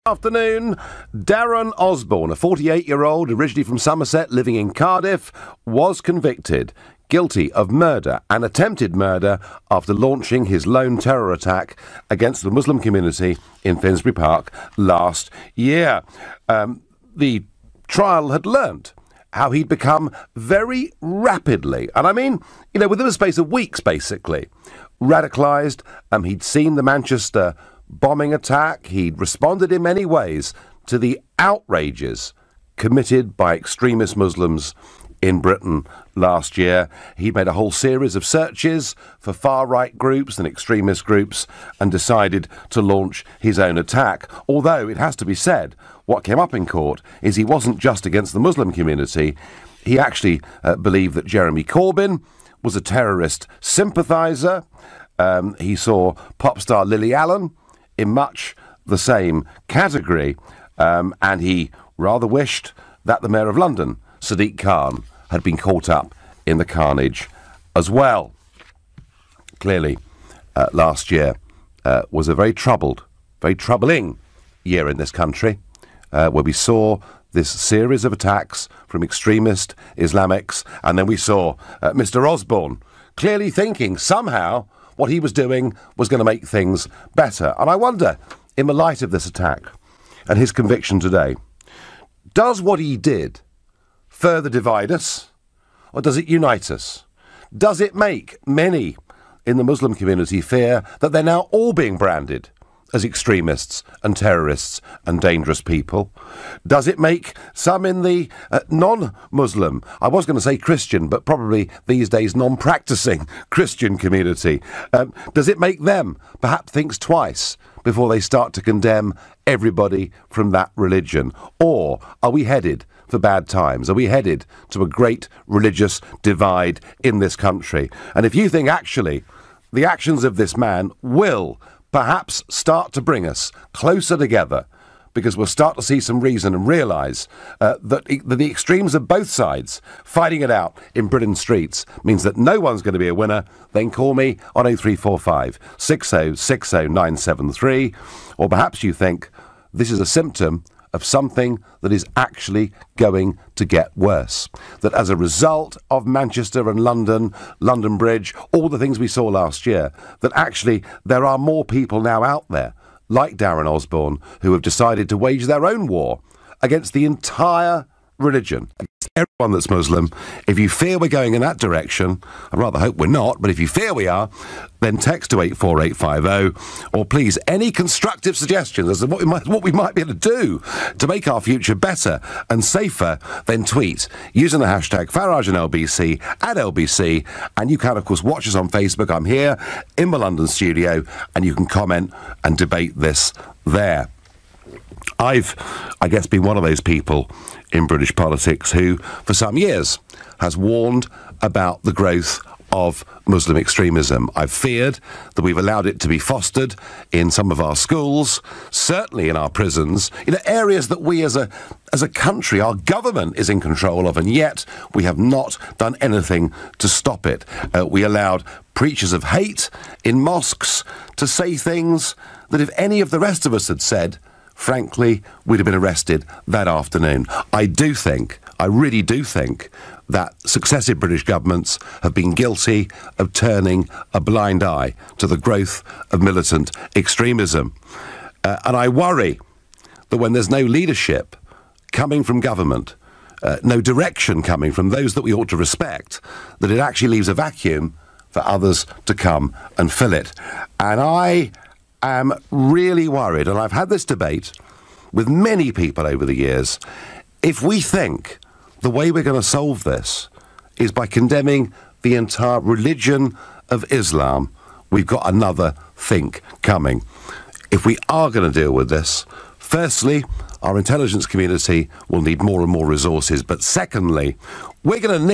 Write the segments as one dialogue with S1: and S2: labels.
S1: Afternoon. Darren Osborne, a 48-year-old originally from Somerset living in Cardiff, was convicted guilty of murder and attempted murder after launching his lone terror attack against the Muslim community in Finsbury Park last year. The trial had learnt how he'd become very rapidly, and I mean, within the space of weeks, basically, radicalised. He'd seen the Manchester bombing attack. He'd responded in many ways to the outrages committed by extremist Muslims in Britain last year. He made a whole series of searches for far-right groups and extremist groups and decided to launch his own attack. Although, it has to be said, what came up in court is he wasn't just against the Muslim community. He actually believed that Jeremy Corbyn was a terrorist sympathiser. He saw pop star Lily Allen in much the same category, and he rather wished that the Mayor of London, Sadiq Khan, had been caught up in the carnage as well. Clearly, last year was a very troubling year in this country, where we saw this series of attacks from extremist Islamics, and then we saw Mr. Osborne clearly thinking somehow what he was doing was going to make things better. And I wonder, in the light of this attack and his conviction today, does what he did further divide us, or does it unite us? Does it make many in the Muslim community fear that they're now all being branded as extremists and terrorists and dangerous people? Does it make some in the non-Muslim, I was going to say Christian, but probably these days non-practicing Christian community, does it make them perhaps think twice before they start to condemn everybody from that religion? Or are we headed for bad times? Are we headed to a great religious divide in this country? And if you think actually the actions of this man will perhaps start to bring us closer together, because we'll start to see some reason and realise that the extremes of both sides fighting it out in Britain's streets means that no one's going to be a winner, then call me on 0345 6060 973. Or perhaps you think this is a symptom of something that is actually going to get worse. That as a result of Manchester and London Bridge, all the things we saw last year, that actually there are more people now out there, like Darren Osborne, who have decided to wage their own war against the entire religion, against everyone that's Muslim. If you fear we're going in that direction, I rather hope we're not, but if you fear we are, then text to 84850, or please, any constructive suggestions as to what we might be able to do to make our future better and safer, then tweet using the hashtag Farage and LBC at LBC, and you can, of course, watch us on Facebook. I'm here in the London studio, and you can comment and debate this there. I've, I guess, been one of those people in British politics who, for some years, has warned about the growth of Muslim extremism. I've feared that we've allowed it to be fostered in some of our schools, certainly in our prisons, areas that we as a country, our government is in control of, and yet we have not done anything to stop it. We allowed preachers of hate in mosques to say things that if any of the rest of us had said, frankly, we'd have been arrested that afternoon. I really do think that successive British governments have been guilty of turning a blind eye to the growth of militant extremism. And I worry that when there's no leadership coming from government, no direction coming from those that we ought to respect, that it actually leaves a vacuum for others to come and fill it. And I am really worried, and I've had this debate with many people over the years, if we think the way we're going to solve this is by condemning the entire religion of Islam, we've got another think coming. If we are going to deal with this, firstly, our intelligence community will need more and more resources, but secondly, we're going to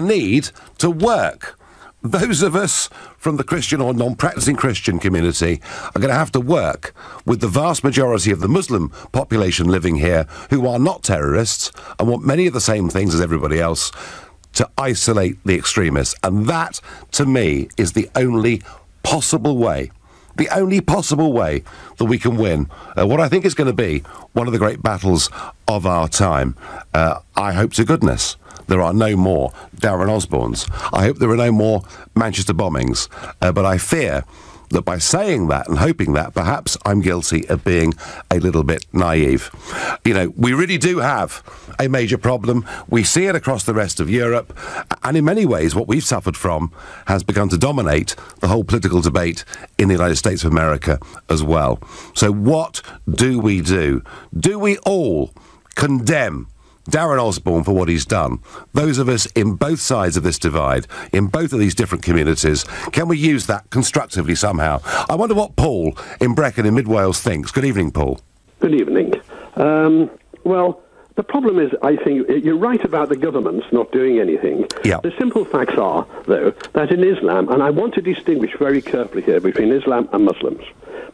S1: need to work. Those of us from the Christian or non-practicing Christian community are going to have to work with the vast majority of the Muslim population living here who are not terrorists and want many of the same things as everybody else, to isolate the extremists. And that, to me, is the only possible way the only possible way that we can win what I think is going to be one of the great battles of our time. I hope to goodness there are no more Darren Osbornes. I hope there are no more Manchester bombings. But I fear that by saying that and hoping that, perhaps I'm guilty of being a little bit naive. You know, we really do have a major problem. We see it across the rest of Europe, and in many ways what we've suffered from has begun to dominate the whole political debate in the United States of America as well. So what do we do? Do we all condemn Darren Osborne for what he's done? Those of us in both sides of this divide, in both of these different communities, can we use that constructively somehow? I wonder what Paul in Brecon in Mid Wales thinks. Good evening, Paul.
S2: Good evening. Well, the problem is, I think, you're right about the governments not doing anything.
S1: Yeah.
S2: The simple facts are, though, that in Islam, and I want to distinguish very carefully here between Islam and Muslims,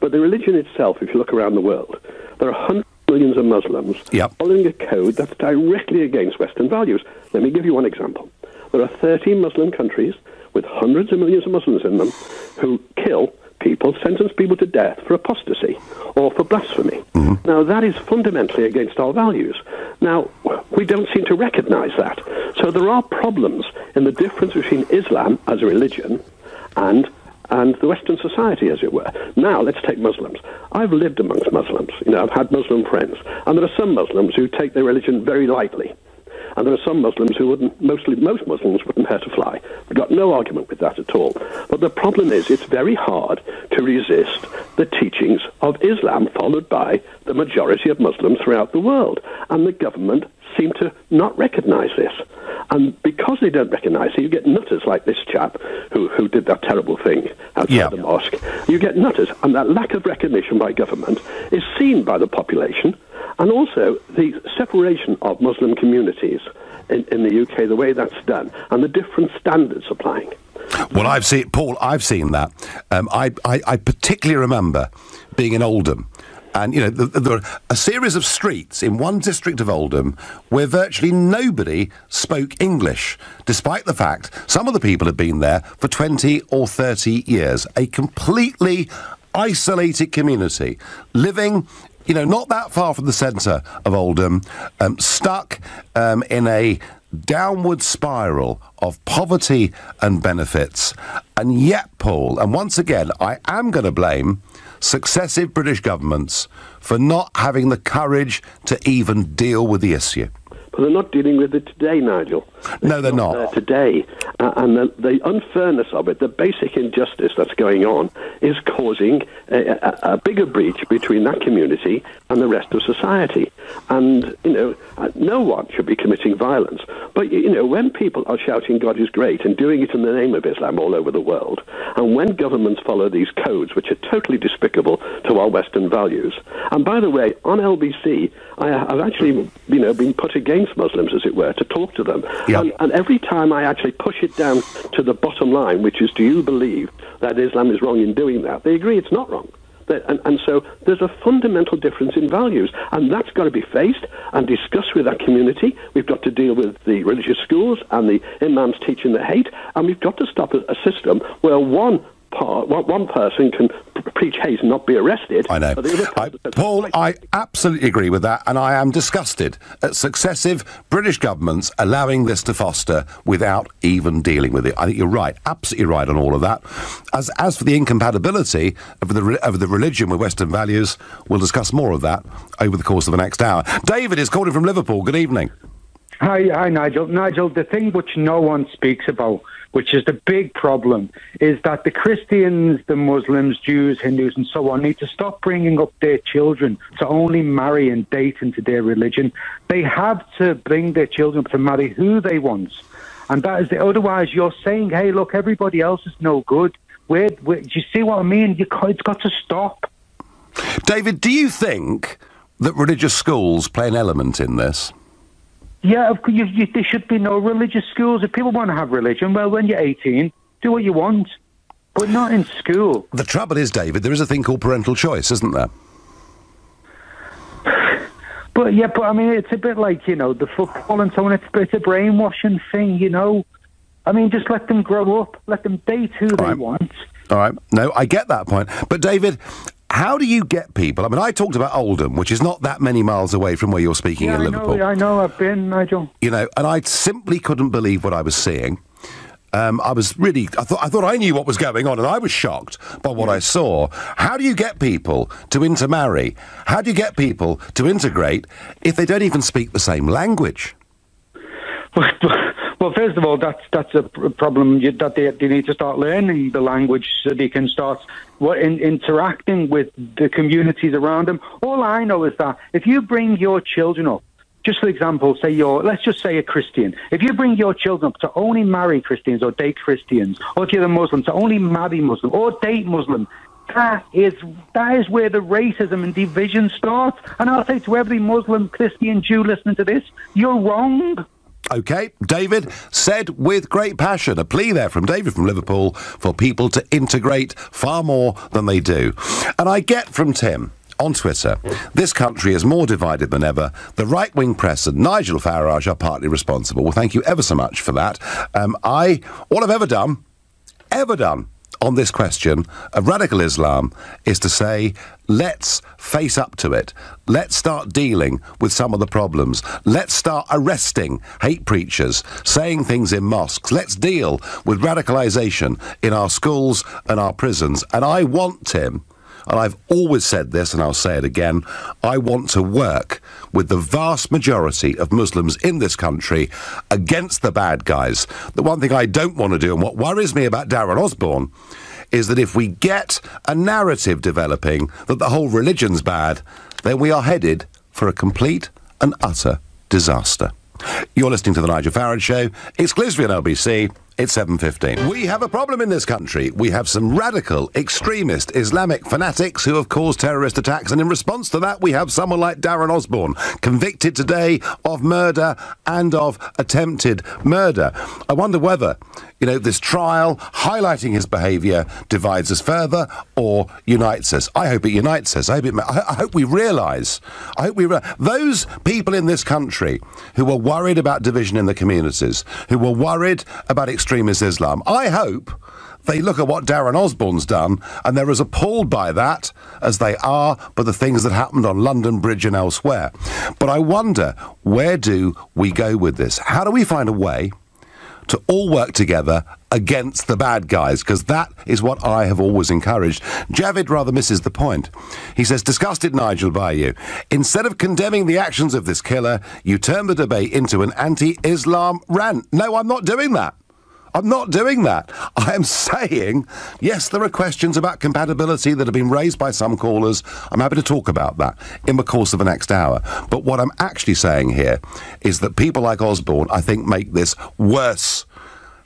S2: but the religion itself, if you look around the world, there are hundreds millions of Muslims following a code that's directly against Western values. Let me give you one example. There are 13 Muslim countries with hundreds of millions of Muslims in them who kill people, sentence people to death for apostasy or for blasphemy. Mm-hmm. Now, that is fundamentally against our values. Now, we don't seem to recognize that. So there are problems in the difference between Islam as a religion and the Western society, as it were. Now, let's take Muslims. I've lived amongst Muslims. You know, I've had Muslim friends. And there are some Muslims who take their religion very lightly. And there are some Muslims who wouldn't, most Muslims wouldn't hurt a fly. We've got no argument with that at all. But the problem is it's very hard to resist the teachings of Islam followed by the majority of Muslims throughout the world. And the government seem to not recognise this. And because they don't recognise it, you get nutters like this chap who did that terrible thing outside the mosque. You get nutters, and that lack of recognition by government is seen by the population, and also the separation of Muslim communities in the UK, the way that's done, and the different standards applying.
S1: Well, I've seen, Paul, I've seen that. I particularly remember being in Oldham. And, you know, there are a series of streets in one district of Oldham where virtually nobody spoke English, despite the fact some of the people had been there for 20 or 30 years. A completely isolated community, living, you know, not that far from the centre of Oldham, stuck in a downward spiral of poverty and benefits. And yet, Paul, and once again, I am going to blame successive British governments for not having the courage to even deal with the issue.
S2: But they're not dealing with it today, Nigel.
S1: No, they're not.
S2: Today. And the unfairness of it, the basic injustice that's going on, is causing a bigger breach between that community and the rest of society. And, you know, no one should be committing violence. But, you know, when people are shouting God is great and doing it in the name of Islam all over the world, and when governments follow these codes, which are totally despicable to our Western values, and by the way, on LBC, I've actually, you know, been put against Muslims, as it were, to talk to them. Yep. And every time I actually push it down to the bottom line, which is, do you believe that Islam is wrong in doing that? They agree it's not wrong. And so there's a fundamental difference in values, and that's got to be faced and discussed with that community. We've got to deal with the religious schools and the imams teaching the hate, and we've got to stop a system where one person can preach hate and not be arrested.
S1: I know. Paul, I absolutely agree with that, and I am disgusted at successive British governments allowing this to foster without even dealing with it. I think you're right, absolutely right on all of that. As for the incompatibility of the religion with Western values, we'll discuss more of that over the course of the next hour. David is calling from Liverpool. Good evening.
S3: Hi, Nigel. Nigel, the thing which no one speaks about, which is the big problem, is that the Christians, the Muslims, Jews, Hindus and so on need to stop bringing up their children to only marry and date into their religion. They have to bring their children up to marry who they want. And that is otherwise you're saying, hey, look, everybody else is no good. Do you see what I mean? It's got to stop.
S1: David, do you think that religious schools play an element in this?
S3: Yeah, there should be no religious schools. If people want to have religion, well, when you're 18, do what you want, but not in school. The
S1: trouble is, David, there is a thing called parental choice, isn't there?
S3: But I mean, it's a bit like, you know, the football and so on. It's a brainwashing thing, you know. I mean, just let them grow up. Let them date who they want.
S1: All right. No, I get that point. But, David, how do you get people? I mean, I talked about Oldham, which is not that many miles away from where you're speaking in Liverpool.
S3: I know. I've been, Nigel.
S1: You know, and I simply couldn't believe what I was seeing. I thought I knew what was going on, and I was shocked by what I saw. How do you get people to intermarry? How do you get people to integrate if they don't even speak the same language?
S3: Well, first of all, that's a problem that they need to start learning the language so they can start interacting with the communities around them. All I know is that if you bring your children up, just for example, let's just say a Christian. If you bring your children up to only marry Christians or date Christians, or if you're a Muslim, to only marry Muslim or date Muslim, that is where the racism and division starts. And I'll say to every Muslim, Christian, Jew listening to this, you're wrong.
S1: OK, David said with great passion, a plea there from David from Liverpool for people to integrate far more than they do. And I get from Tim on Twitter, this country is more divided than ever. The right-wing press and Nigel Farage are partly responsible. Well, thank you ever so much for that. All I've ever done on this question of radical Islam is to say, let's face up to it. Let's start dealing with some of the problems. Let's start arresting hate preachers, saying things in mosques. Let's deal with radicalisation in our schools and our prisons. And I want, Tim, and I've always said this, and I'll say it again, I want to work with the vast majority of Muslims in this country against the bad guys. The one thing I don't want to do, and what worries me about Darren Osborne, is that if we get a narrative developing that the whole religion's bad, then we are headed for a complete and utter disaster. You're listening to The Nigel Farage Show, exclusively on LBC. It's 7:15. We have a problem in this country. We have some radical, extremist, Islamic fanatics who have caused terrorist attacks, and in response to that, we have someone like Darren Osborne, convicted today of murder and of attempted murder. I wonder whether, this trial, highlighting his behaviour, divides us further or unites us. I hope it unites us. I hope we realise. Those people in this country who were worried about division in the communities, who were worried about extremist Islam, I hope they look at what Darren Osborne's done and they're as appalled by that as they are by the things that happened on London Bridge and elsewhere. But I wonder, where do we go with this? How do we find a way to all work together against the bad guys? Because that is what I have always encouraged. Javid rather misses the point. He says, disgusted, Nigel, by you. Instead of condemning the actions of this killer, you turn the debate into an anti-Islam rant. No, I'm not doing that. I'm not doing that. I am saying, yes, there are questions about compatibility that have been raised by some callers. I'm happy to talk about that in the course of the next hour. But what I'm actually saying here is that people like Osborne, I think, make this worse.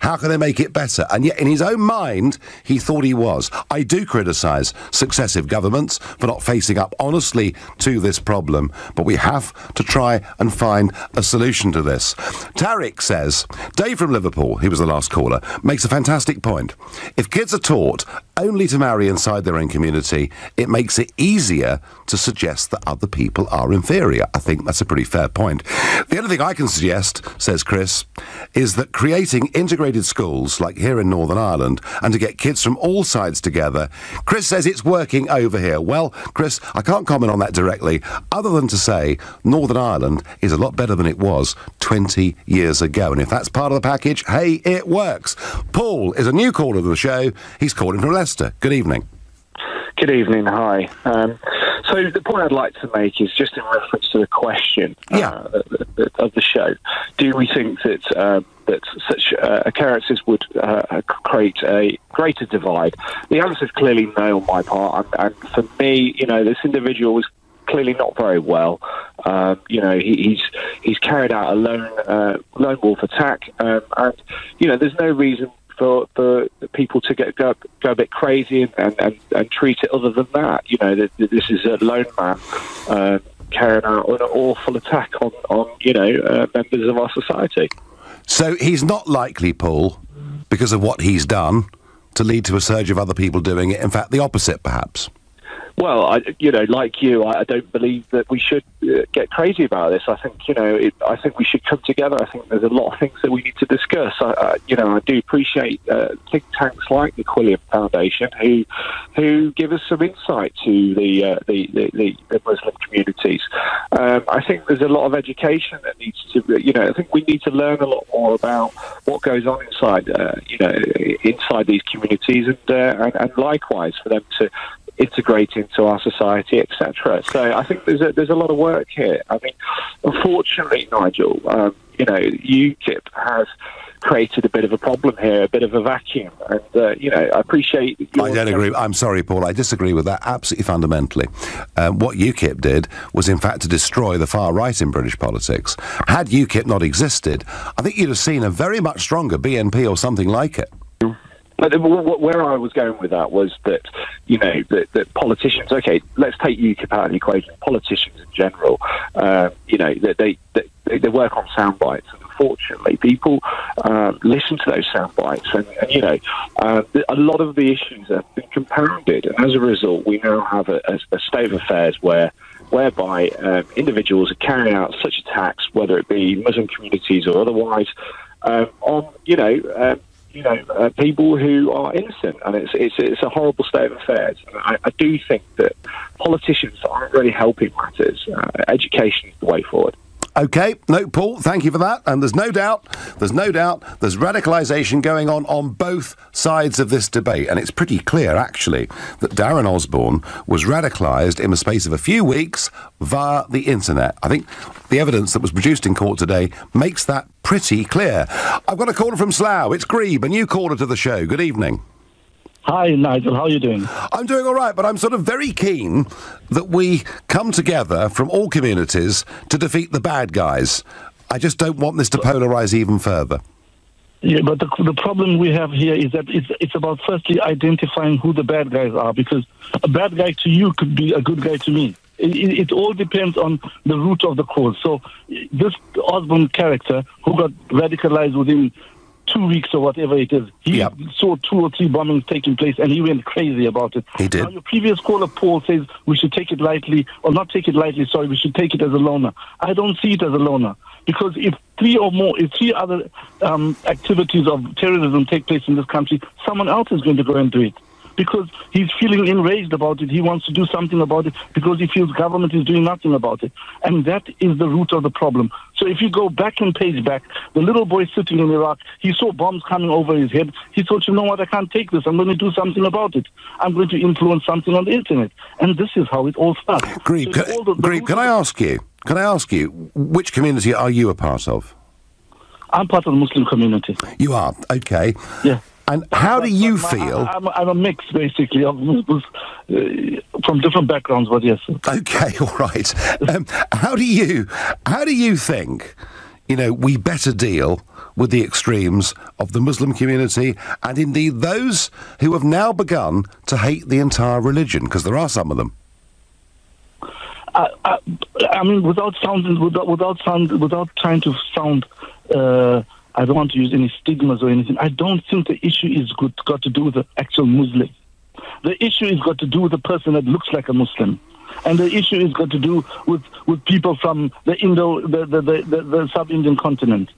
S1: How can they make it better? And yet, in his own mind, he thought he was. I do criticise successive governments for not facing up honestly to this problem, but we have to try and find a solution to this. Tariq says, Dave from Liverpool, he was the last caller, makes a fantastic point. If kids are taught only to marry inside their own community, it makes it easier to suggest that other people are inferior. I think that's a pretty fair point. The only thing I can suggest, says Chris, is that creating integrated schools like here in Northern Ireland and to get kids from all sides together. Chris says it's working over here. Well, Chris, I can't comment on that directly other than to say Northern Ireland is a lot better than it was 20 years ago. And if that's part of the package, hey, it works. Paul is a new caller to the show. He's calling from Leicester. Good evening.
S4: Good evening, hi. So the point I'd like to make is just in reference to the question of the show. Do we think that such occurrences would create a greater divide? The answer is clearly no on my part. And for me, this individual was clearly not very well. He's carried out a lone wolf attack, and there's no reason for people to go a bit crazy and treat it other than that. This is a lone man carrying out an awful attack on members of our society.
S1: So he's not likely, Paul, because of what he's done, to lead to a surge of other people doing it. In fact, the opposite, perhaps.
S4: Well, like you, I don't believe that we should get crazy about this. I think, I think we should come together. I think there's a lot of things that we need to discuss. I do appreciate think tanks like the Quilliam Foundation who give us some insight to the Muslim communities. I think there's a lot of education that needs to, I think we need to learn a lot more about what goes on inside, inside these communities, and likewise for them to integrate into our society, etc. So I think there's a lot of work here. I mean, unfortunately, Nigel, UKIP has created a bit of a problem here, a bit of a vacuum, and I appreciate.
S1: I don't agree. I'm sorry, Paul. I disagree with that absolutely fundamentally. What UKIP did was, in fact, to destroy the far right in British politics. Had UKIP not existed, I think you'd have seen a very much stronger BNP or something like it.
S4: But where I was going with that was that, that politicians, okay, let's take UKIP out of the equation. Politicians in general, they work on sound bites, and unfortunately, people listen to those sound bites, and a lot of the issues have been compounded, and as a result, we now have a state of affairs whereby individuals are carrying out such attacks, whether it be Muslim communities or otherwise, on people who are innocent, and it's a horrible state of affairs. And I do think that politicians aren't really helping matters. Education is the way forward.
S1: OK, no, Paul, thank you for that. And there's no doubt there's radicalisation going on both sides of this debate. And it's pretty clear, actually, that Darren Osborne was radicalised in the space of a few weeks via the internet. I think the evidence that was produced in court today makes that pretty clear. I've got a caller from Slough. It's Grebe, a new caller to the show. Good evening.
S5: Hi, Nigel. How are you doing?
S1: I'm doing all right, but I'm sort of very keen that we come together from all communities to defeat the bad guys. I just don't want this to polarise even further.
S5: Yeah, but the problem we have here is that it's about firstly identifying who the bad guys are, because a bad guy to you could be a good guy to me. It all depends on the root of the cause. So this Osborne character who got radicalised within 2 weeks or whatever it is, he saw 2 or 3 bombings taking place and he went crazy about it.
S1: He did.
S5: Now, your previous caller, Paul, says we should take it lightly, or not take it lightly, sorry, we should take it as a loner. I don't see it as a loner, because if 3 other activities of terrorism take place in this country, someone else is going to go and do it. Because he's feeling enraged about it. He wants to do something about it because he feels government is doing nothing about it. And that is the root of the problem. So if you go back and page back, the little boy sitting in Iraq, he saw bombs coming over his head. He thought, you know what, I can't take this. I'm going to do something about it. I'm going to influence something on the internet. And this is how it all starts.
S1: Grebe, can I ask you, which community are you a part of?
S5: I'm part of the Muslim community.
S1: You are? Okay.
S5: Yeah.
S1: And how do you feel?
S5: I'm a mix, basically, of Muslims from different backgrounds, but yes.
S1: Okay, all right. How do you think, we better deal with the extremes of the Muslim community and indeed those who have now begun to hate the entire religion? Because there are some of them.
S5: I mean, without trying to sound. I don't want to use any stigmas or anything. I don't think the issue is got to do with the actual Muslim. The issue is got to do with the person that looks like a Muslim, and the issue is got to do with people from the sub-Indian continent.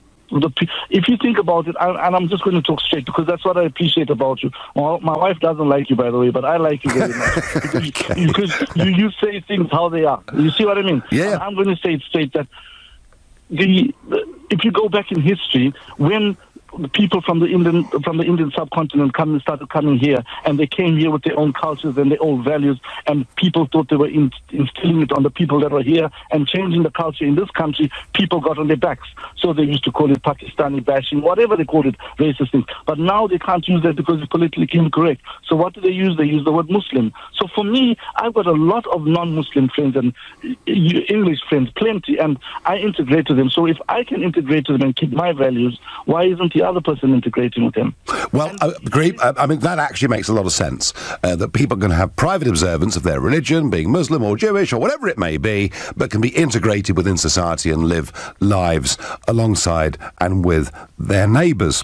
S5: If you think about it, and I'm just going to talk straight because that's what I appreciate about you. Well, my wife doesn't like you, by the way, but I like you very much because you say things how they are. You see what I mean?
S1: Yeah.
S5: I'm going to say it straight that. If you go back in history, when the people from the Indian subcontinent started coming here, and they came here with their own cultures and their own values, and people thought they were instilling it on the people that were here and changing the culture in this country, people got on their backs. So they used to call it Pakistani bashing, whatever they called it, racist things. But now they can't use that because it's politically incorrect. So what do they use? They use the word Muslim. So for me, I've got a lot of non-Muslim friends and English friends, plenty, and I integrate to them. So if I can integrate to them and keep my values, why isn't the other person integrating with them?
S1: Well, Grebe, I mean, that actually makes a lot of sense, that people are going to have private observance of their religion, being Muslim or Jewish or whatever it may be, but can be integrated within society and live lives alongside and with their neighbours.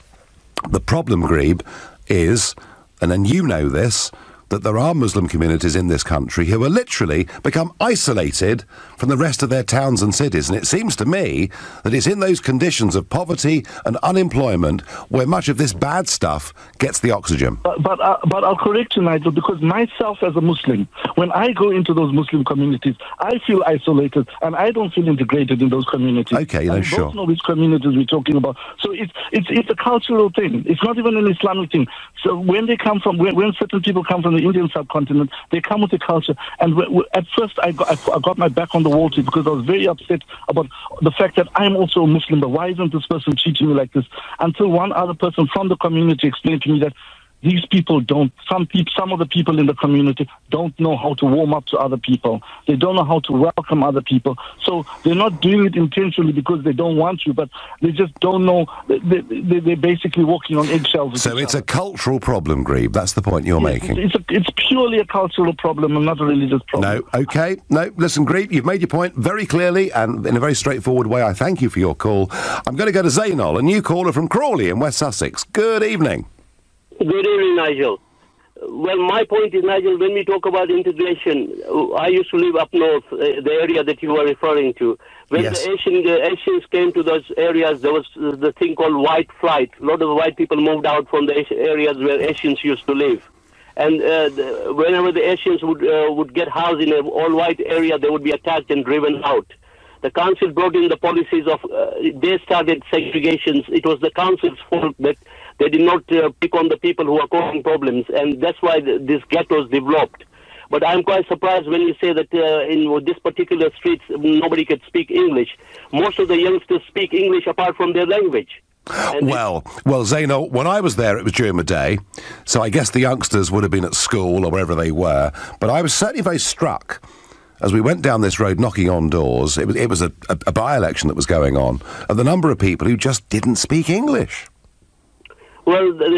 S1: The problem, Grebe, is, and then you know this, that there are Muslim communities in this country who are literally become isolated from the rest of their towns and cities. And it seems to me that it's in those conditions of poverty and unemployment where much of this bad stuff gets the oxygen.
S5: But I'll correct you, Nigel, because myself as a Muslim, when I go into those Muslim communities, I feel isolated and I don't feel integrated in those communities.
S1: Okay, no, sure.
S5: I don't know which communities we're talking about. So it's a cultural thing. It's not even an Islamic thing. So when they come from, when certain people come from the Indian subcontinent, they come with a culture. And at first I got my back on the wall to it because I was very upset about the fact that I'm also a Muslim, but why isn't this person treating me like this? Until one other person from the community explained to me that these people don't, some of the people in the community don't know how to warm up to other people. They don't know how to welcome other people. So they're not doing it intentionally because they don't want to, but they just don't know. They're basically walking on eggshells.
S1: So it's a cultural problem, Grebe. That's the point you're making.
S5: It's purely a cultural problem and not a religious problem.
S1: No, okay. No, listen, Grebe, you've made your point very clearly and in a very straightforward way. I thank you for your call. I'm going to go to Zainal, a new caller from Crawley in West Sussex. Good evening.
S6: Good evening, Nigel. Well, my point is, Nigel, when we talk about integration, I used to live up north, the area that you were referring to. When
S1: yes.
S6: the Asians came to those areas, there was the thing called white flight. A lot of white people moved out from the areas where Asians used to live. And whenever the Asians would get housed in an all-white area, they would be attacked and driven out. The council brought in the policies of, they started segregations. It was the council's fault that they did not pick on the people who are causing problems, and that's why these ghettos developed. But I'm quite surprised when you say that in this particular streets, nobody could speak English. Most of the youngsters speak English apart from their language.
S1: Well, Zainal, when I was there, it was during the day, so I guess the youngsters would have been at school or wherever they were, but I was certainly very struck as we went down this road knocking on doors. It was a by-election that was going on, and the number of people who just didn't speak English.
S6: Well, this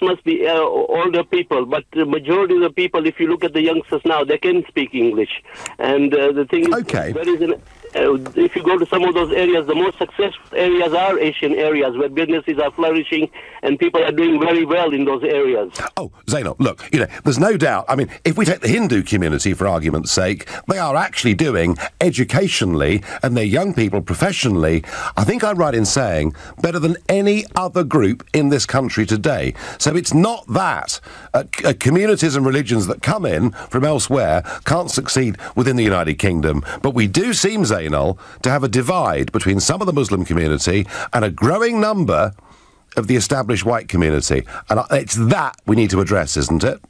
S6: must be older people, but the majority of the people, if you look at the youngsters now, they can speak English. And the thing is,
S1: okay.
S6: If you go to some of those areas, the most successful areas are Asian areas where businesses are flourishing and people are doing very well in those areas.
S1: Oh, Zainal, look, there's no doubt. I mean, if we take the Hindu community, for argument's sake, they are actually doing educationally and their young people professionally, I think I'm right in saying, better than any other group in this country today. So it's not that communities and religions that come in from elsewhere can't succeed within the United Kingdom, but we do seem, Zainal, to have a divide between some of the Muslim community and a growing number of the established white community. And it's that we need to address, isn't it?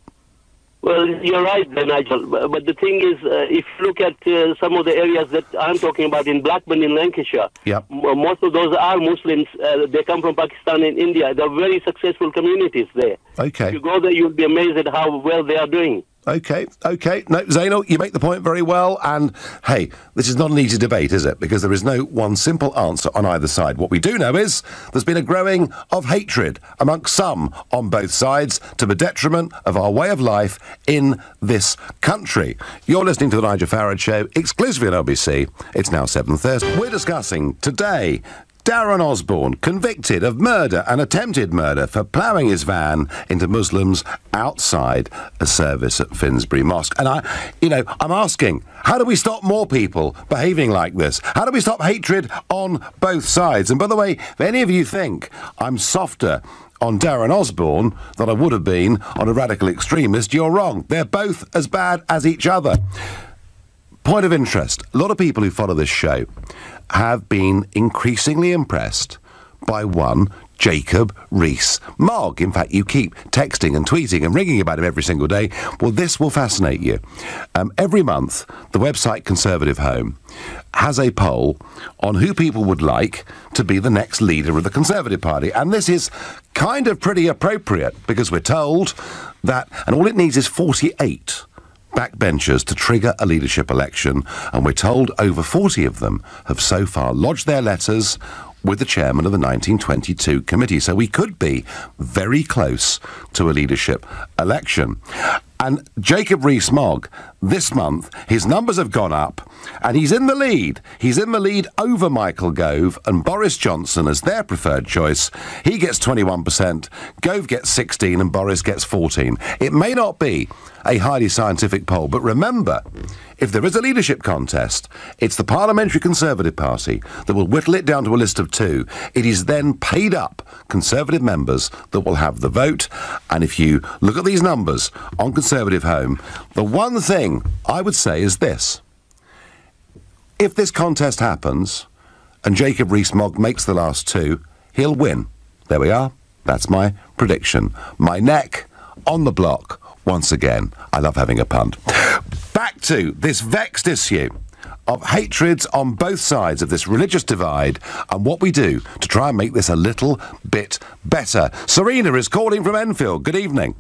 S6: Well, you're right, Nigel. But the thing is, if you look at some of the areas that I'm talking about in Blackburn in Lancashire,
S1: yep.
S6: Most of those are Muslims. They come from Pakistan and India. They're very successful communities there.
S1: Okay.
S6: If you go there, you'll be amazed at how well they are doing.
S1: Okay. No, Zainal, you make the point very well, and hey, this is not an easy debate, is it? Because there is no one simple answer on either side. What we do know is there's been a growing of hatred amongst some on both sides to the detriment of our way of life in this country. You're listening to the Nigel Farage Show, exclusively on LBC. It's now 7:30. We're discussing today Darren Osborne, convicted of murder and attempted murder for ploughing his van into Muslims outside a service at Finsbury Mosque. And I'm asking, how do we stop more people behaving like this? How do we stop hatred on both sides? And by the way, if any of you think I'm softer on Darren Osborne than I would have been on a radical extremist, you're wrong. They're both as bad as each other. Point of interest, a lot of people who follow this show have been increasingly impressed by one Jacob Rees-Mogg. In fact, you keep texting and tweeting and ringing about him every single day. Well, this will fascinate you. Every month, the website Conservative Home has a poll on who people would like to be the next leader of the Conservative Party. And this is kind of pretty appropriate because we're told that, and all it needs is 48 backbenchers to trigger a leadership election, and we're told over 40 of them have so far lodged their letters with the chairman of the 1922 committee. So we could be very close to a leadership election. And Jacob Rees-Mogg, this month, his numbers have gone up, and he's in the lead. He's in the lead over Michael Gove and Boris Johnson as their preferred choice. He gets 21%, Gove gets 16, and Boris gets 14. It may not be a highly scientific poll, but remember, if there is a leadership contest, it's the Parliamentary Conservative Party that will whittle it down to a list of 2. It is then paid up Conservative members that will have the vote. And if you look at these numbers on Conservative Home, the one thing I would say is this. If this contest happens and Jacob Rees-Mogg makes the last 2, he'll win. There we are. That's my prediction. My neck on the block. Once again, I love having a punt. Back to this vexed issue of hatreds on both sides of this religious divide and what we do to try and make this a little bit better. Serena is calling from Enfield. Good evening.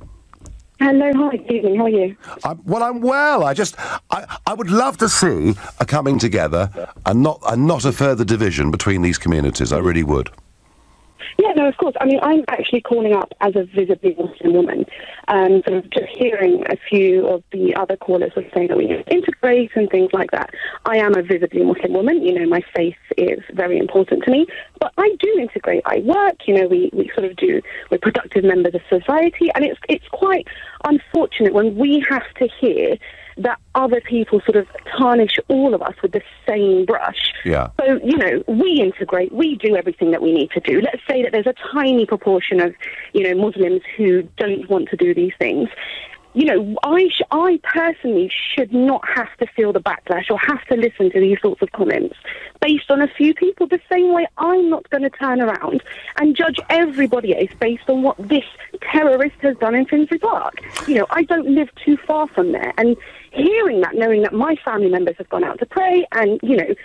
S7: Hello, hi, good evening. How are you?
S1: I'm well. I would love to see a coming together and not a further division between these communities. I really would.
S7: Yeah, no, of course. I mean, I'm actually calling up as a visibly Muslim woman. Sort of just hearing a few of the other callers were saying that we need to integrate and things like that. I am a visibly Muslim woman. You know, my faith is very important to me. But I do integrate. I work. You know, we sort of do. We're productive members of society. And it's quite unfortunate when we have to hear that other people sort of tarnish all of us with the same brush.
S1: Yeah.
S7: So, you know, we integrate, we do everything that we need to do. Let's say that there's a tiny proportion of, you know, Muslims who don't want to do these things. You know, I personally should not have to feel the backlash or have to listen to these sorts of comments based on a few people, the same way I'm not going to turn around and judge everybody else based on what this terrorist has done in Finsbury Park. You know, I don't live too far from there. And hearing that, knowing that my family members have gone out to pray and, you know,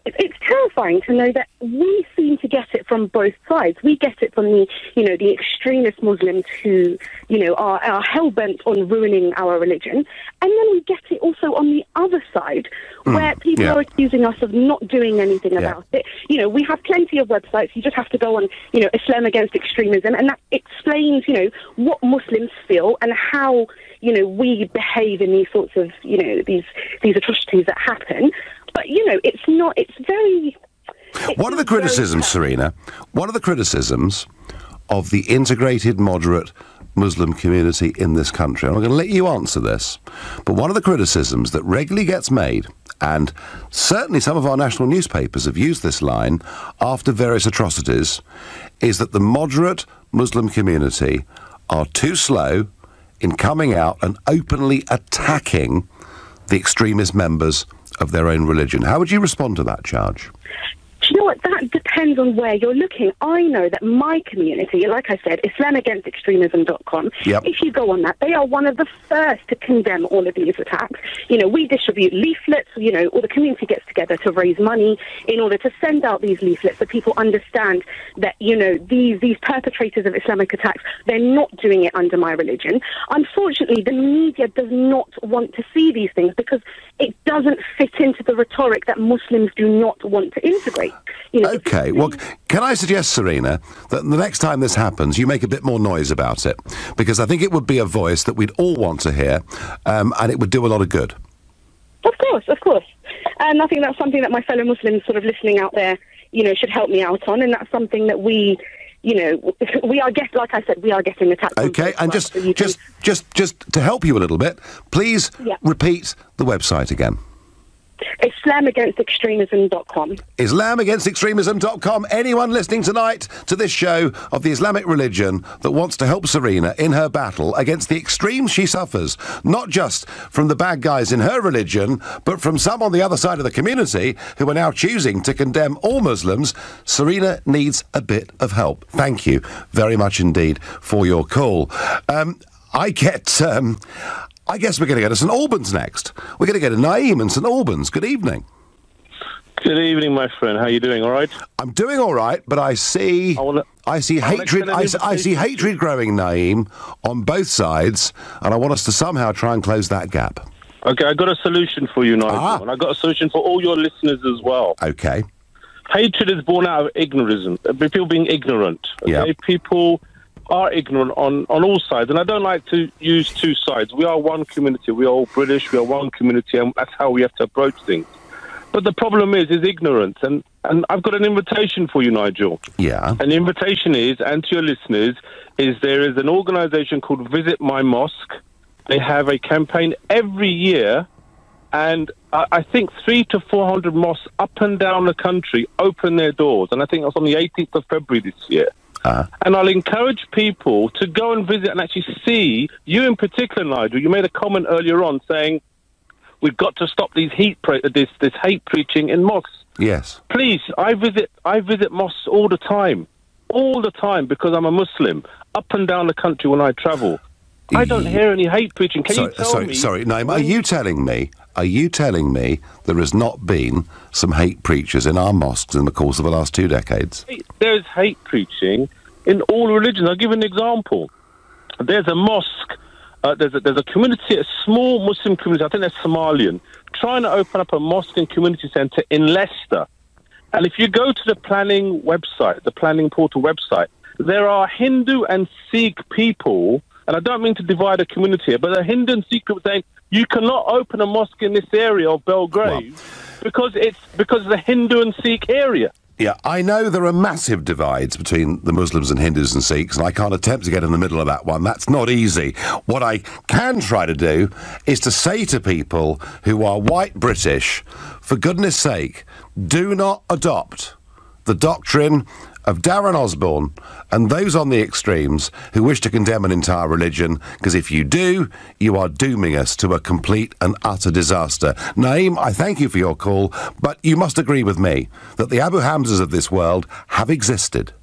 S7: it's terrifying to know that we seem to get it from both sides. We get it from the, you know, the extremist Muslims who, you know, are hell-bent on ruining our religion. And then we get it also on the other side, where people are accusing us of not doing anything about it. You know, we have plenty of websites. You just have to go on, you know, Islam Against Extremism, and that explains, you know, what Muslims feel and how, you know, we behave in these sorts of, you know, these atrocities that happen. But, you know, it's not, it's very...
S1: What are the criticisms, Serena? What are the criticisms of the integrated, moderate Muslim community in this country? I'm going to let you answer this. But one of the criticisms that regularly gets made, and certainly some of our national newspapers have used this line after various atrocities, is that the moderate Muslim community are too slow in coming out and openly attacking the extremist members of their own religion. How would you respond to that charge?
S7: Do you know what? That depends on where you're looking. I know that my community, like I said, IslamAgainstExtremism.com, if you go on that, they are one of the first to condemn all of these attacks. You know, we distribute leaflets, you know, all the community gets together to raise money in order to send out these leaflets so people understand that, you know, these perpetrators of Islamic attacks, they're not doing it under my religion. Unfortunately, the media does not want to see these things because it doesn't fit into the rhetoric that Muslims do not want to integrate. You know,
S1: okay, well, can I suggest, Serena, that the next time this happens, you make a bit more noise about it? Because I think it would be a voice that we'd all want to hear, and it would do a lot of good.
S7: Of course, of course. And I think that's something that my fellow Muslims sort of listening out there, you know, should help me out on, and that's something that we, you know, we are getting, like I said, we are getting attacked. Okay,
S1: and just to help you a little bit, please repeat the website again.
S7: IslamAgainstExtremism.com.
S1: IslamAgainstExtremism.com. Anyone listening tonight to this show of the Islamic religion that wants to help Serena in her battle against the extremes she suffers, not just from the bad guys in her religion, but from some on the other side of the community who are now choosing to condemn all Muslims, Serena needs a bit of help. Thank you very much indeed for your call. I guess we're going to go to St Albans next. We're going to go to Naeem in St Albans. Good evening.
S8: Good evening, my friend. How are you doing? All right?
S1: I'm doing all right, but I see hatred. I see hatred growing, Naeem, on both sides, and I want us to somehow try and close that gap.
S8: Okay, I got a solution for you, Nigel, and I got a solution for all your listeners as well.
S1: Okay.
S8: Hatred is born out of ignorance. People being ignorant. Okay, people are ignorant on all sides, and I don't like to use two sides. We are one community. We are all British. We are one community, and that's how we have to approach things. But the problem is ignorance, and I've got an invitation for you, Nigel.
S1: Yeah.
S8: And the invitation is, and to your listeners, is there is an organisation called Visit My Mosque. They have a campaign every year, and I think 300 to 400 mosques up and down the country open their doors, and I think that's on the 18th of February this year. And I'll encourage people to go and visit and actually see, you in particular, Nigel, you made a comment earlier on saying, we've got to stop these this hate preaching in mosques.
S1: Yes.
S8: Please, I visit mosques all the time, because I'm a Muslim, up and down the country when I travel. I don't hear any hate preaching. Can you tell me?
S1: Sorry, Naeem, are you telling me there has not been some hate preachers in our mosques in the course of the last 2 decades?
S8: There's hate preaching in all religions. I'll give you an example. There's a mosque, there's a community, a small Muslim community, I think they're Somalian, trying to open up a mosque and community centre in Leicester. And if you go to the planning website, the planning portal website, there are Hindu and Sikh people, and I don't mean to divide a community here, but there are Hindu and Sikh people saying, you cannot open a mosque in this area of Belgrave because it's the Hindu and Sikh area.
S1: Yeah, I know there are massive divides between the Muslims and Hindus and Sikhs, and I can't attempt to get in the middle of that one. That's not easy. What I can try to do is to say to people who are white British, for goodness sake, do not adopt the doctrine of Darren Osborne and those on the extremes who wish to condemn an entire religion, because if you do, you are dooming us to a complete and utter disaster. Naeem, I thank you for your call, but you must agree with me that the Abu Hamzas of this world have existed.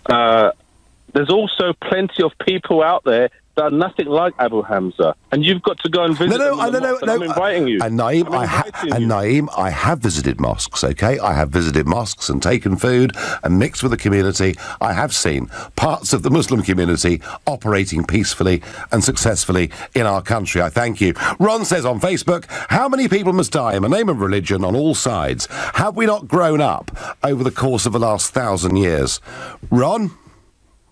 S8: There's also plenty of people out there that are nothing like Abu Hamza, and you've got to go and visit them. No. I'm inviting you.
S1: And Naeem, I have visited mosques, okay? I have visited mosques and taken food and mixed with the community. I have seen parts of the Muslim community operating peacefully and successfully in our country. I thank you. Ron says on Facebook, how many people must die in the name of religion on all sides? Have we not grown up over the course of the last 1,000 years? Ron,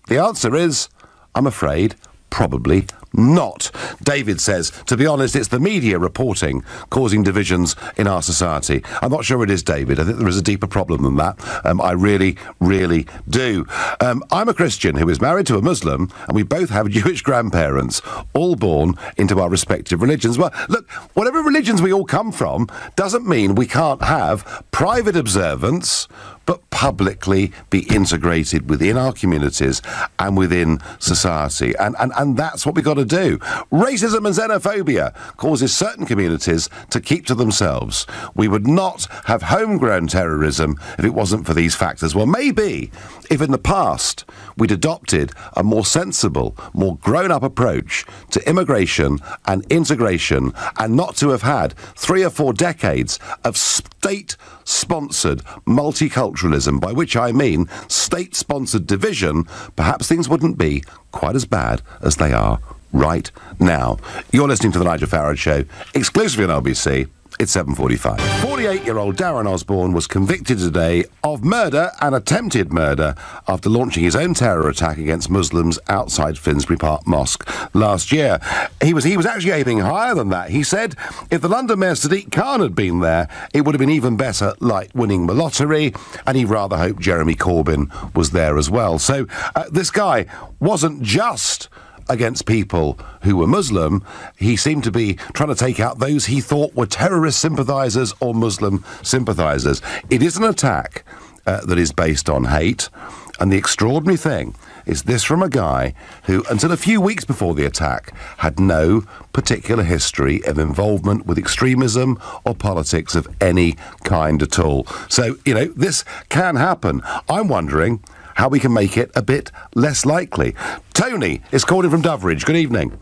S1: the answer is, I'm afraid, probably not. David says, to be honest, it's the media reporting causing divisions in our society. I'm not sure it is, David. I think there is a deeper problem than that. I really, really do. I'm a Christian who is married to a Muslim, and we both have Jewish grandparents, all born into our respective religions. Well, look, whatever religions we all come from doesn't mean we can't have private observance, but publicly be integrated within our communities and within society. And that's what we've got to do. Racism and xenophobia causes certain communities to keep to themselves. We would not have homegrown terrorism if it wasn't for these factors. Well, maybe if in the past we'd adopted a more sensible, more grown-up approach to immigration and integration, and not to have had 3 or 4 decades of state-sponsored multiculturalism, by which I mean state-sponsored division, perhaps things wouldn't be quite as bad as they are right now. You're listening to The Nigel Farage Show, exclusively on LBC. It's 7:45. 48-year-old Darren Osborne was convicted today of murder and attempted murder after launching his own terror attack against Muslims outside Finsbury Park Mosque last year. He was actually aiming higher than that. He said if the London Mayor Sadiq Khan had been there, it would have been even better, like winning the lottery, and he rather hoped Jeremy Corbyn was there as well. So this guy wasn't just against people who were Muslim. He seemed to be trying to take out those he thought were terrorist sympathisers or Muslim sympathisers. It is an attack that is based on hate, and the extraordinary thing is this from a guy who, until a few weeks before the attack, had no particular history of involvement with extremism or politics of any kind at all. So, you know, this can happen. I'm wondering how we can make it a bit less likely. Tony is calling from Doveridge. Good evening.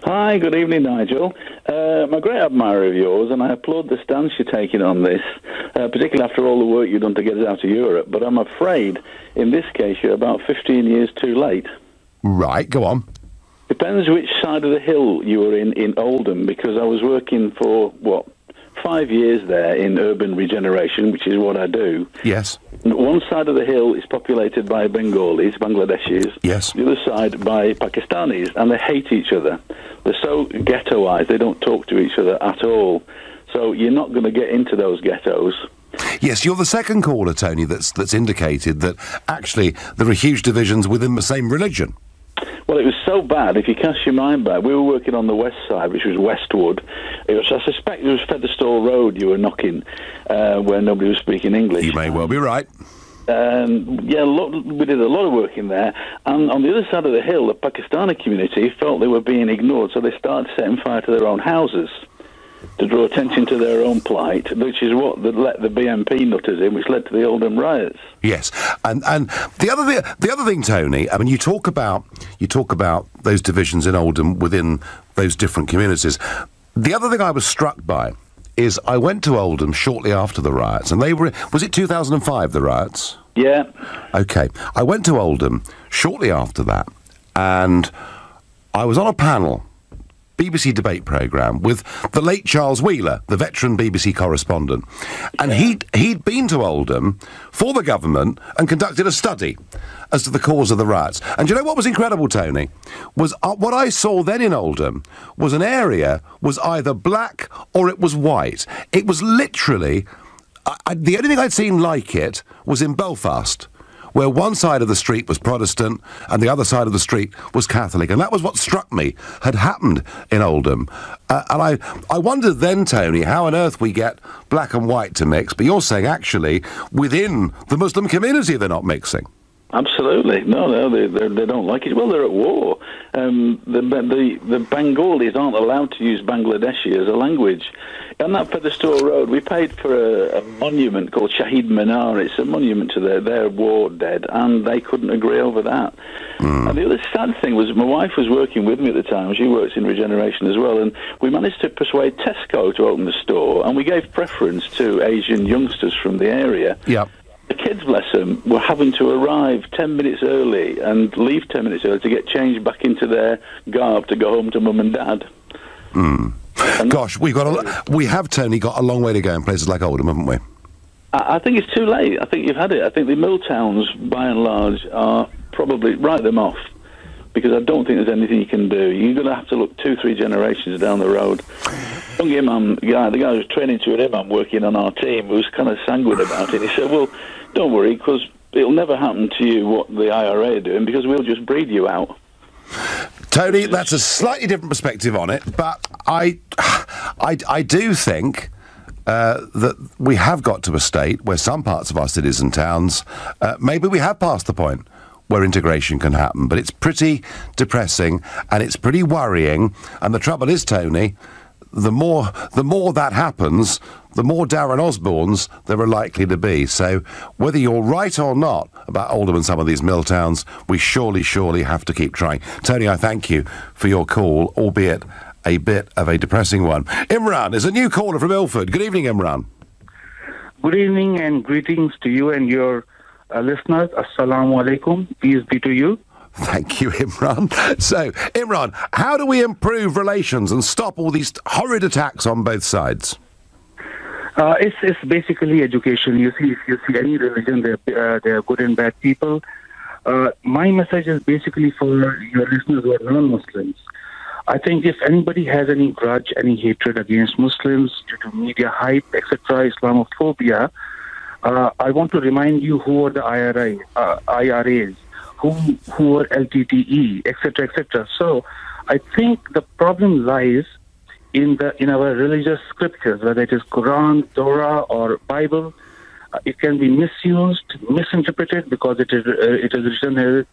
S9: Hi, good evening, Nigel. I'm a great admirer of yours, and I applaud the stance you're taking on this, particularly after all the work you've done to get us out of Europe. But I'm afraid, in this case, you're about 15 years too late.
S1: Right, go on.
S9: Depends which side of the hill you were in Oldham, because I was working for, 5 years there in urban regeneration, which is what I do.
S1: Yes.
S9: One side of the hill is populated by Bengalis, Bangladeshis.
S1: Yes.
S9: The other side by Pakistanis, and they hate each other. They're so ghettoized, they don't talk to each other at all. So you're not going to get into those ghettos.
S1: Yes, you're the second caller, Tony, that's indicated that actually there are huge divisions within the same religion.
S9: Well, it was so bad, if you cast your mind back, we were working on the west side, which was Westwood. I suspect it was Featherstall Road you were knocking, where nobody was speaking English.
S1: You may well be right.
S9: Yeah, we did a lot of work in there. And on the other side of the hill, the Pakistani community felt they were being ignored, so they started setting fire to their own houses to draw attention to their own plight, which is what let the BNP nutters in, which led to the Oldham riots.
S1: Yes, and the other thing, Tony. I mean, you talk about those divisions in Oldham within those different communities. The other thing I was struck by is I went to Oldham shortly after the riots, and was it 2005 the riots?
S9: Yeah.
S1: Okay, I went to Oldham shortly after that, and I was on a panel. BBC debate programme with the late Charles Wheeler, the veteran BBC correspondent. And he'd been to Oldham for the government and conducted a study as to the cause of the riots. And do you know what was incredible, Tony? Was what I saw then in Oldham was an area was either black or it was white. It was literally... the only thing I'd seen like it was in Belfast, where one side of the street was Protestant and the other side of the street was Catholic. And that was what struck me had happened in Oldham. And I wondered then, Tony, how on earth we get black and white to mix. But you're saying, actually, within the Muslim community, they're not mixing.
S9: Absolutely. No, they don't like it. Well, they're at war. The Bengalis aren't allowed to use Bangladeshi as a language. On that Featherstall Road, we paid for a monument called Shahid Minar. It's a monument to their war dead, and they couldn't agree over that. And the other sad thing was my wife was working with me at the time. She works in regeneration as well, and we managed to persuade Tesco to open the store, and we gave preference to Asian youngsters from the area.
S1: Yep.
S9: The kids, bless them, were having to arrive 10 minutes early and leave 10 minutes early to get changed back into their garb to go home to mum and dad.
S1: Gosh, we have, Tony, got a long way to go in places like Oldham, haven't we?
S9: I think it's too late. I think you've had it. I think the mill towns, by and large, are probably write them off, because I don't think there's anything you can do. You're going to have to look 2-3 generations down the road. Young imam, the guy who was training to an imam working on our team, was kind of sanguine about it. He said, well, don't worry, because it'll never happen to you what the IRA are doing, because we'll just breed you out.
S1: Tony, that's a slightly different perspective on it, but I do think that we have got to a state where some parts of our cities and towns, maybe we have passed the point where integration can happen, but it's pretty depressing and it's pretty worrying. And the trouble is, Tony, the more that happens, the more Darren Osbornes there are likely to be. So whether you're right or not about Oldham and some of these mill towns, we surely have to keep trying. Tony, I thank you for your call, albeit a bit of a depressing one. Imran is a new caller from Ilford. Good evening, Imran.
S10: Good evening and greetings to you and your listeners. Assalamu alaikum. Peace be to you.
S1: Thank you, Imran. So, Imran, how do we improve relations and stop all these horrid attacks on both sides?
S10: It's basically education. You see, if you see any religion, they're good and bad people. My message is basically for your listeners who are non-Muslims. I think if anybody has any grudge, any hatred against Muslims due to media hype, etc., Islamophobia, I want to remind you who are the IRAs, who are LTTE, etc., etc. So I think the problem lies in our religious scriptures, whether it is Quran, Torah, or Bible. It can be misused, misinterpreted, because it is written as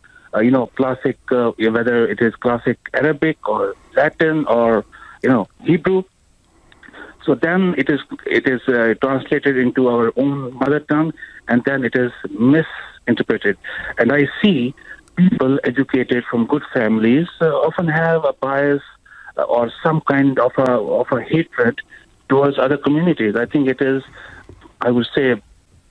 S10: classic, whether it is classic Arabic or Latin or Hebrew. So then it is translated into our own mother tongue, and then it is misinterpreted. And I see people educated from good families often have a bias or some kind of a hatred towards other communities. I think it is, I would say,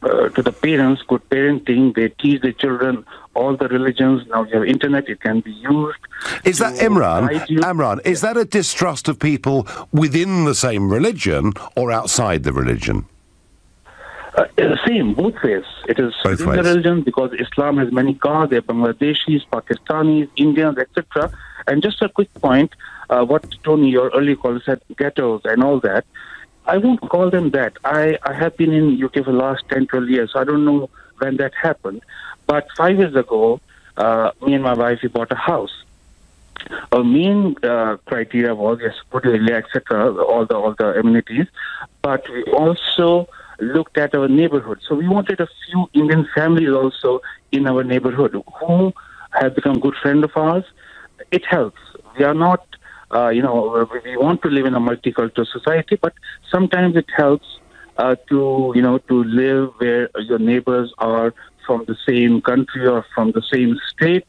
S10: to the parents, good parenting. They teach the children all the religions. Now you have internet; it can be used.
S1: Is that Imran? Is that a distrust of people within the same religion or outside the religion?
S10: Same, both ways. It is
S1: both
S10: within
S1: ways.
S10: the religion because Islam has many castes. There are Bangladeshis, Pakistanis, Indians, etc. And just a quick point, what Tony, your early caller, said, ghettos and all that. I won't call them that. I have been in UK for the last 10, 12 years, so I don't know when that happened. But 5 years ago, me and my wife, we bought a house. Our main criteria was, yes, good area, etc., all the amenities. But we also looked at our neighborhood. So we wanted a few Indian families also in our neighborhood who have become good friends of ours. It helps. We are not, we want to live in a multicultural society, but sometimes it helps to live where your neighbors are from the same country or from the same state.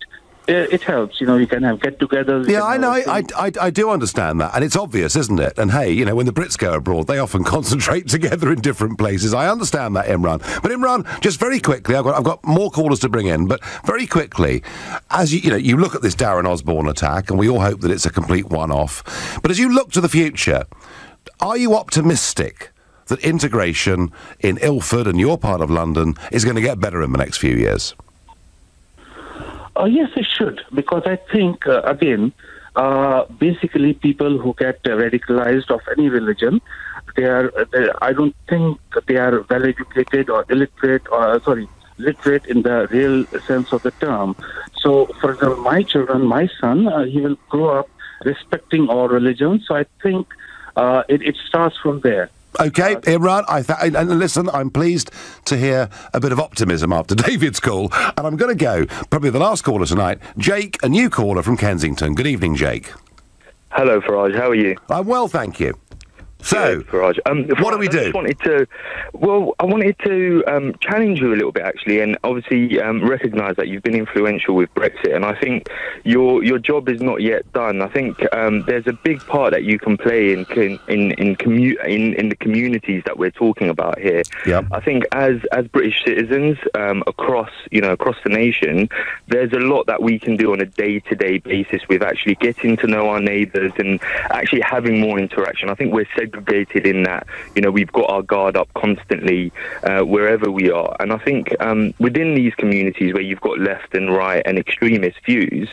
S10: It helps, you can have get-togethers.
S1: Yeah, I know. I do understand that, and it's obvious, isn't it? And hey, when the Brits go abroad, they often concentrate together in different places. I understand that, Imran. But Imran, just very quickly, I've got more callers to bring in, but very quickly, as you look at this Darren Osborne attack, and we all hope that it's a complete one-off. But as you look to the future, are you optimistic that integration in Ilford and your part of London is going to get better in the next few years?
S10: Yes, it should, because I think, basically people who get radicalized of any religion, I don't think they are well-educated or literate in the real sense of the term. So, for example, my children, my son, he will grow up respecting all religions, so I think it starts from there.
S1: OK, Imran, and listen, I'm pleased to hear a bit of optimism after David's call, and I'm going to go, probably the last caller tonight, Jake, a new caller from Kensington. Good evening, Jake.
S11: Hello, Farage, how are you?
S1: I'm well, thank you. So,
S11: Farage,
S1: what do we do?
S11: I wanted to challenge you a little bit, actually, and obviously recognise that you've been influential with Brexit, and I think your job is not yet done. I think there's a big part that you can play in the communities that we're talking about here.
S1: Yep.
S11: I think as British citizens across the nation, there's a lot that we can do on a day-to-day basis with actually getting to know our neighbours and actually having more interaction. I think we're segregated in that, we've got our guard up constantly wherever we are. And I think within these communities where you've got left and right and extremist views,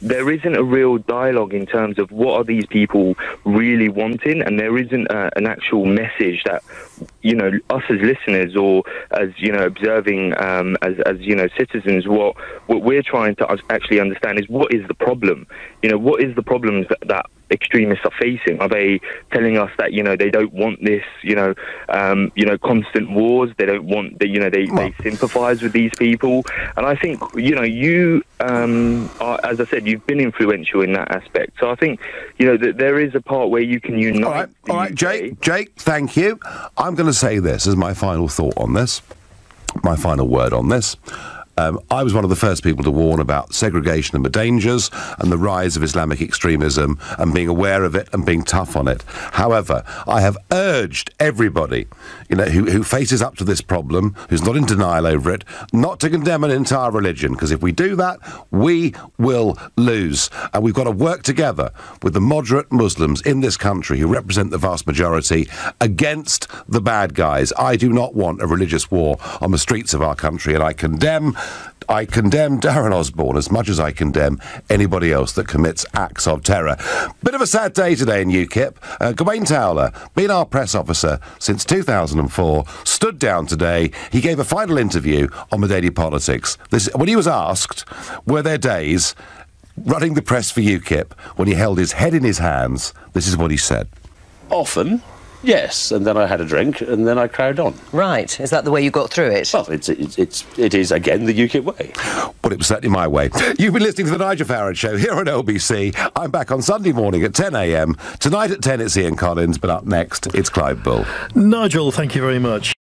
S11: there isn't a real dialogue in terms of what are these people really wanting, and there isn't an actual message that, us as listeners or as, observing as citizens, what we're trying to actually understand is what is the problem? What is the problems that extremists are facing? Are they telling us that they don't want this constant wars? They don't want they sympathise with these people, and I think you are, as I said, you've been influential in that aspect. So I think that there is a part where you can unite.
S1: All right, Jake, thank you. I'm going to say this as my final thought on this, my final word on this. I was one of the first people to warn about segregation and the dangers and the rise of Islamic extremism and being aware of it and being tough on it. However, I have urged everybody, who faces up to this problem, who's not in denial over it, not to condemn an entire religion, because if we do that, we will lose. And we've got to work together with the moderate Muslims in this country who represent the vast majority against the bad guys. I do not want a religious war on the streets of our country, and I condemn Darren Osborne as much as I condemn anybody else that commits acts of terror. Bit of a sad day today in UKIP. Gawain Towler, been our press officer since 2004, stood down today. He gave a final interview on the Daily Politics. When he was asked, were there days running the press for UKIP when he held his head in his hands, this is what he said.
S12: Often. Yes, and then I had a drink, and then I carried on.
S13: Right. Is that the way you got through it?
S12: Well, it is, again, the UKIP way.
S1: Well, it was certainly my way. You've been listening to the Nigel Farage Show here on LBC. I'm back on Sunday morning at 10 a.m. Tonight at 10, it's Ian Collins, but up next, it's Clive Bull.
S14: Nigel, thank you very much.